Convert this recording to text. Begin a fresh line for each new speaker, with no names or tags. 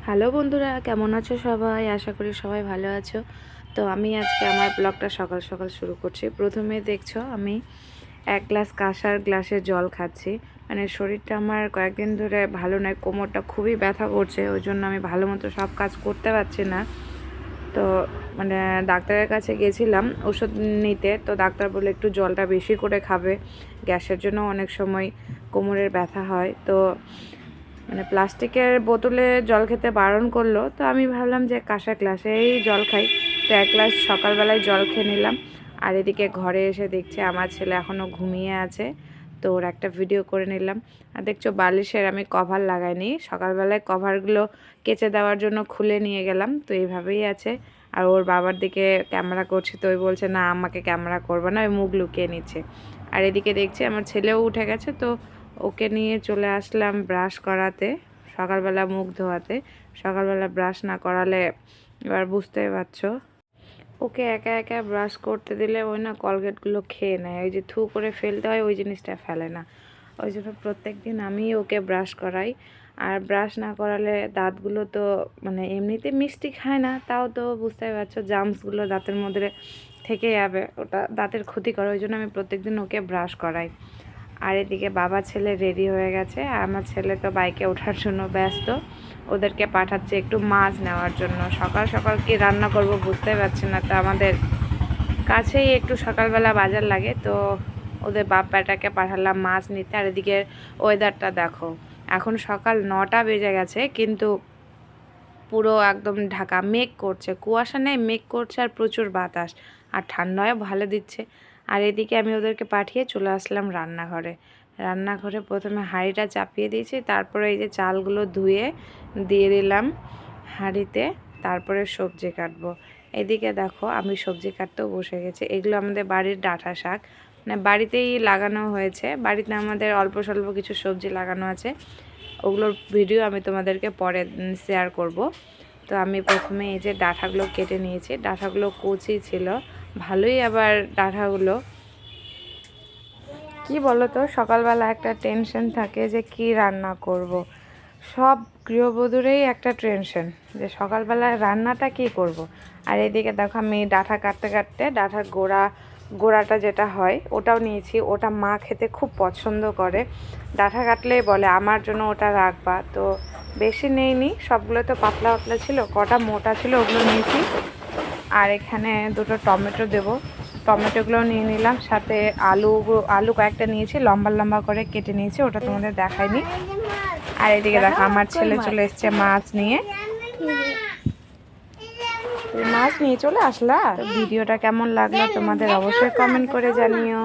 Hello বন্ধুরা, কেমন আছো সবাই? আশা করি সবাই ভালো আছো। তো আমি আজকে আমার ব্লগটা সকাল সকাল শুরু করছি। প্রথমে দেখছো আমি এক গ্লাস কাঁসার গ্লাসে জল খাচ্ছি। মানে শরীরটা আমার কয়েকদিন ধরে ভালো নয়, কোমরটা খুবই ব্যথা করছে, ওই জন্য আমি ভালো মতো সব কাজ করতে পারছি না। তো মানে ডাক্তারের কাছে গেছিলাম ওষুধ নিতে, তো ডাক্তার বলে একটু জলটা বেশি করে খাবে, গ্যাসের জন্য অনেক সময় কোমরের ব্যথা হয়। তো মানে প্লাস্টিকের বোতলে জল খেতে বারণ করলো, তো আমি ভাবলাম যে কাঁসার গ্লাসেই জল খাই। তো এক গ্লাস সকালবেলায় জল খেয়ে নিলাম। আর এদিকে ঘরে এসে দেখছি আমার ছেলে এখনও ঘুমিয়ে আছে, তো ওর একটা ভিডিও করে নিলাম। আর দেখছো বালিশের আমি কভার লাগাইনি, সকালবেলায় কভারগুলো কেচে দেওয়ার জন্য খুলে নিয়ে গেলাম, তো এইভাবেই আছে। আর ওর বাবার দিকে ক্যামেরা করছি, তো ওই বলছে না আমাকে ক্যামেরা করবে না, ওই মুখ লুকিয়ে নিচ্ছে। আর এদিকে দেখছি আমার ছেলেও উঠে গেছে, তো ওকে নিয়ে চলে আসলাম ব্রাশ করাতে, সকালবেলা মুখ ধোয়াতে। সকালবেলা ব্রাশ না করালে এবার বুঝতেই পারছো, ওকে একা একা ব্রাশ করতে দিলে ওই না কলগেটগুলো খেয়ে নেয়, ওই যে থু করে ফেলতে হয় ওই জিনিসটা ফেলে না। ওই জন্য প্রত্যেক দিন আমি ওকে ব্রাশ করাই। আর ব্রাশ না করালে দাঁতগুলো তো মানে এমনিতে মিষ্টি খায় না, তাও তো বুঝতেই পারছো জামসগুলো দাঁতের মধ্যে থেকে যাবে, ওটা দাঁতের ক্ষতি করে, ওই জন্য আমি প্রত্যেকদিন ওকে ব্রাশ করাই। আর এদিকে বাবা ছেলে রেডি হয়ে গেছে, আর আমার ছেলে তো বাইকে ওঠার জন্য ব্যস্ত, ওদেরকে পাঠাচ্ছে একটু মাছ নেওয়ার জন্য। সকাল সকাল কি রান্না করব বুঝতে পারছি না, তো আমাদের কাছেই একটু সকালবেলা বাজার লাগে, তো ওদের বাপ বেটাকে পাঠালাম মাছ নিতে। আর এদিকে ওয়েদারটা দেখো, এখন সকাল 9টা বেজে গেছে, কিন্তু পুরো একদম ঢাকা, মেঘ করছে, কুয়াশা নেই, মেঘ করছে, আর প্রচুর বাতাস, আর ঠান্ডাও ভালো দিচ্ছে। আর এদিকে আমি ওদেরকে পাঠিয়ে চলে আসলাম রান্নাঘরে। রান্নাঘরে প্রথমে হাঁড়িটা চাপিয়ে দিয়েছি, তারপরে এই যে চালগুলো ধুয়ে দিয়ে দিলাম হাঁড়িতে, তারপরে সবজি কাটবো। এদিকে দেখো আমি সবজি কাটতেও বসে গেছি। এগুলো আমাদের বাড়ির ডাঁটা শাক, মানে বাড়িতেই লাগানো হয়েছে, বাড়িতে আমাদের অল্প স্বল্প কিছু সবজি লাগানো আছে, ওগুলোর ভিডিও আমি তোমাদেরকে পরে শেয়ার করব। তো আমি প্রথমে এই যে ডাঁটাগুলো কেটে নিয়েছি, ডাঁটাগুলো কচি ছিল ভালোই। আবার ডাঁটাগুলো কি বলো তো, সকালবেলা একটা টেনশন থাকে যে কি রান্না করব। সব গৃহবধূরই একটা টেনশন যে সকালবেলায় রান্নাটা কি করব। আর এদিকে দেখো আমি ডাঁটা কাটতে কাটতে ডাঁটার গোড়াটা যেটা হয় ওটাও নিয়েছি, ওটা মা খেতে খুব পছন্দ করে। ডাঁটা কাটলেই বলে আমার জন্য ওটা রাখবা, তো বেশি নেইনি, সবগুলো তো পাতলা পাতলা ছিল, কটা মোটা ছিল ওগুলো নিয়েছি। আর এখানে দুটো টমেটো দেবো, টমেটোগুলো নিয়ে নিলাম, সাথে আলু কয়েকটা নিয়েছি, লম্বা লম্বা করে কেটে নিয়েছি, ওটা তোমাদের দেখাইনি। আর এদিকে দেখো আমার ছেলে চলে এসছে মাছ নিয়ে। মাছ নিয়ে চলে আসলা? তো ভিডিওটা কেমন লাগলো তোমাদের অবশ্যই কমেন্ট করে জানিও।